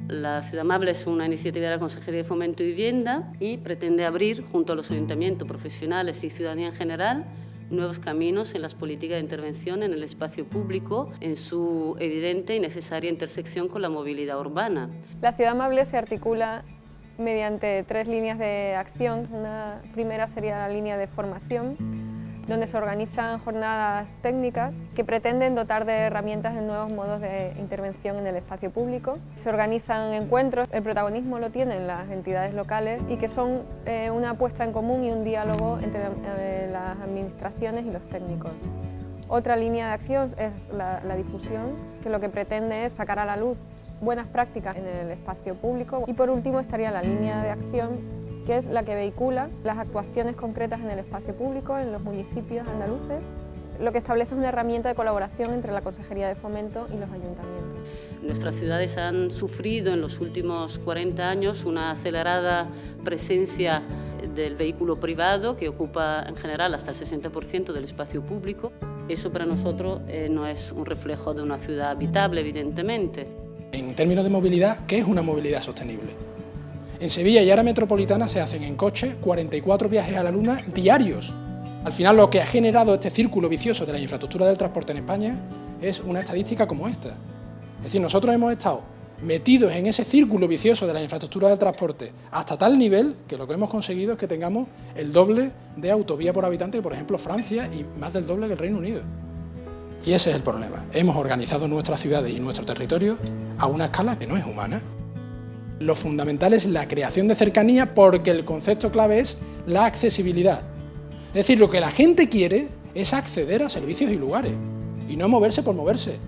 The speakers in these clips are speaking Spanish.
La Ciudad Amable es una iniciativa de la Consejería de Fomento y Vivienda y pretende abrir, junto a los ayuntamientos, profesionales y ciudadanía en general, nuevos caminos en las políticas de intervención en el espacio público, en su evidente y necesaria intersección con la movilidad urbana. La Ciudad Amable se articula mediante 3 líneas de acción. Una primera sería la línea de formación, donde se organizan jornadas técnicas que pretenden dotar de herramientas de nuevos modos de intervención en el espacio público. Se organizan encuentros, el protagonismo lo tienen las entidades locales y que son una puesta en común y un diálogo entre las administraciones y los técnicos. Otra línea de acción es la difusión, que lo que pretende es sacar a la luz buenas prácticas en el espacio público. Y por último estaría la línea de acción, que es la que vehicula las actuaciones concretas en el espacio público, en los municipios andaluces, lo que establece una herramienta de colaboración entre la Consejería de Fomento y los ayuntamientos. Nuestras ciudades han sufrido en los últimos 40 años una acelerada presencia del vehículo privado, que ocupa en general hasta el 60% del espacio público. Eso para nosotros no es un reflejo de una ciudad habitable, evidentemente. En términos de movilidad, ¿qué es una movilidad sostenible? En Sevilla y área metropolitana se hacen en coche 44 viajes a la Luna diarios. Al final, lo que ha generado este círculo vicioso de la infraestructura del transporte en España es una estadística como esta. Es decir, nosotros hemos estado metidos en ese círculo vicioso de la infraestructura del transporte hasta tal nivel que lo que hemos conseguido es que tengamos el doble de autovía por habitante que, por ejemplo, Francia, y más del doble que el Reino Unido. Y ese es el problema. Hemos organizado nuestras ciudades y nuestro territorio a una escala que no es humana. Lo fundamental es la creación de cercanía, porque el concepto clave es la accesibilidad. Es decir, lo que la gente quiere es acceder a servicios y lugares, y no moverse por moverse.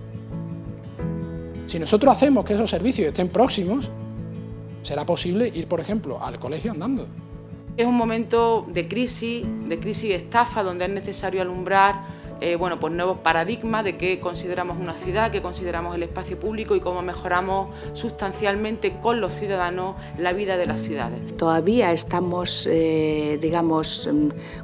Si nosotros hacemos que esos servicios estén próximos, será posible ir, por ejemplo, al colegio andando. Es un momento de crisis y estafa, donde es necesario alumbrar pues nuevos paradigmas de qué consideramos una ciudad, qué consideramos el espacio público y cómo mejoramos sustancialmente con los ciudadanos la vida de las ciudades. Todavía estamos,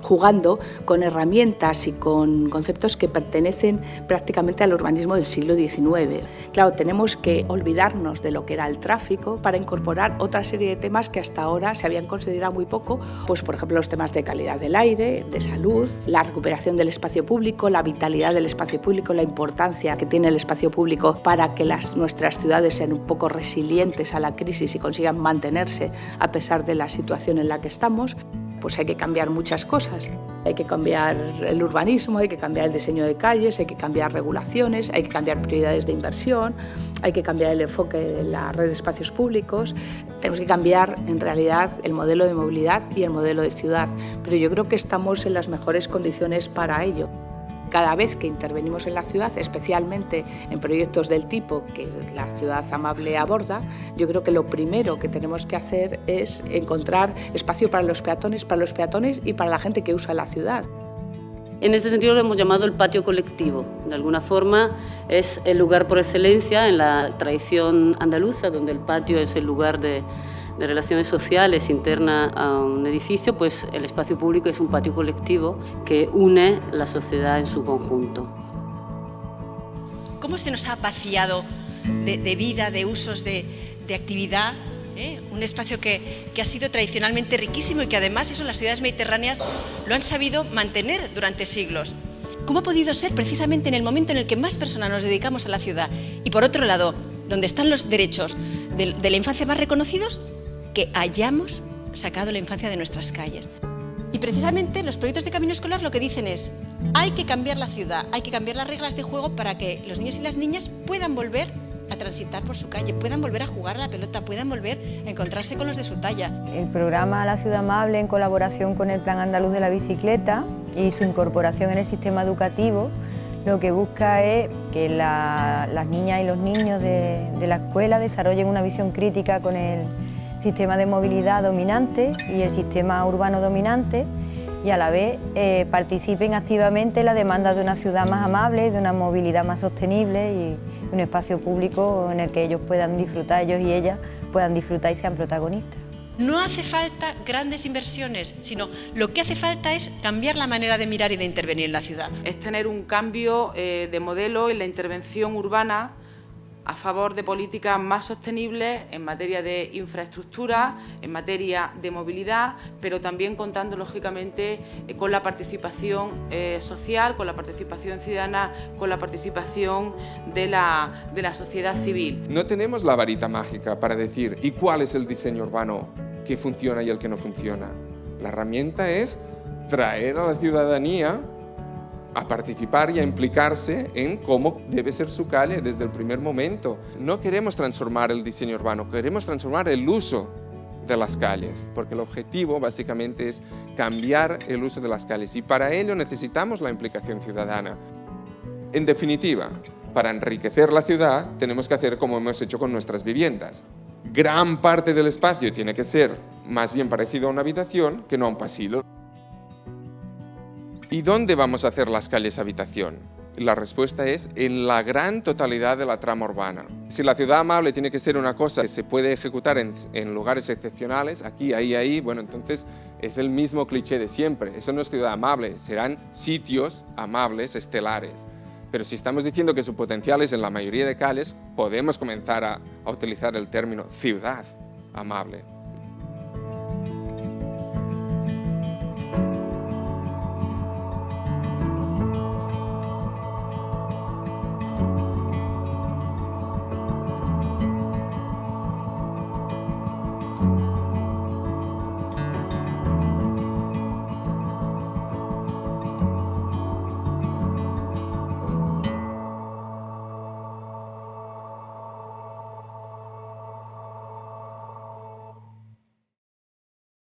jugando con herramientas y con conceptos que pertenecen prácticamente al urbanismo del siglo XIX. Claro, tenemos que olvidarnos de lo que era el tráfico para incorporar otra serie de temas que hasta ahora se habían considerado muy poco, pues por ejemplo los temas de calidad del aire, de salud, la recuperación del espacio público, la vitalidad del espacio público, la importancia que tiene el espacio público para que nuestras ciudades sean un poco resilientes a la crisis y consigan mantenerse a pesar de la situación en la que estamos. Pues hay que cambiar muchas cosas. Hay que cambiar el urbanismo, hay que cambiar el diseño de calles, hay que cambiar regulaciones, hay que cambiar prioridades de inversión, hay que cambiar el enfoque de la red de espacios públicos. Tenemos que cambiar en realidad el modelo de movilidad y el modelo de ciudad, pero yo creo que estamos en las mejores condiciones para ello. Cada vez que intervenimos en la ciudad, especialmente en proyectos del tipo que la Ciudad Amable aborda, yo creo que lo primero que tenemos que hacer es encontrar espacio para los peatones y para la gente que usa la ciudad. En este sentido lo hemos llamado el patio colectivo. De alguna forma es el lugar por excelencia en la tradición andaluza, donde el patio es el lugar de relaciones sociales interna a un edificio, pues el espacio público es un patio colectivo que une la sociedad en su conjunto. ¿Cómo se nos ha vaciado de vida, de usos, de actividad? Un espacio que ha sido tradicionalmente riquísimo y que además eso las ciudades mediterráneas lo han sabido mantener durante siglos. ¿Cómo ha podido ser precisamente en el momento en el que más personas nos dedicamos a la ciudad y por otro lado, donde están los derechos de la infancia más reconocidos, que hayamos sacado la infancia de nuestras calles? Y precisamente los proyectos de camino escolar lo que dicen es: hay que cambiar la ciudad, hay que cambiar las reglas de juego para que los niños y las niñas puedan volver a transitar por su calle, puedan volver a jugar a la pelota, puedan volver a encontrarse con los de su talla. El programa La Ciudad Amable, en colaboración con el Plan Andaluz de la Bicicleta y su incorporación en el sistema educativo, lo que busca es que las niñas y los niños de la escuela desarrollen una visión crítica con el sistema de movilidad dominante y el sistema urbano dominante, y a la vez participen activamente en la demanda de una ciudad más amable, de una movilidad más sostenible y un espacio público en el que ellos puedan disfrutar, ellos y ellas puedan disfrutar y sean protagonistas. No hace falta grandes inversiones, sino lo que hace falta es cambiar la manera de mirar y de intervenir en la ciudad. Es tener un cambio de modelo en la intervención urbana a favor de políticas más sostenibles en materia de infraestructura, en materia de movilidad, pero también contando lógicamente con la participación social, con la participación ciudadana, con la participación de la sociedad civil. No tenemos la varita mágica para decir ¿y cuál es el diseño urbano que funciona y el que no funciona? La herramienta es traer a la ciudadanía a participar y a implicarse en cómo debe ser su calle desde el primer momento. No queremos transformar el diseño urbano, queremos transformar el uso de las calles, porque el objetivo básicamente es cambiar el uso de las calles y para ello necesitamos la implicación ciudadana. En definitiva, para enriquecer la ciudad tenemos que hacer como hemos hecho con nuestras viviendas. Gran parte del espacio tiene que ser más bien parecido a una habitación que no a un pasillo. ¿Y dónde vamos a hacer las calles habitación? La respuesta es en la gran totalidad de la trama urbana. Si la ciudad amable tiene que ser una cosa que se puede ejecutar en lugares excepcionales, aquí, ahí, bueno, entonces es el mismo cliché de siempre. Eso no es ciudad amable, serán sitios amables, estelares. Pero si estamos diciendo que su potencial es en la mayoría de calles, podemos comenzar a utilizar el término ciudad amable.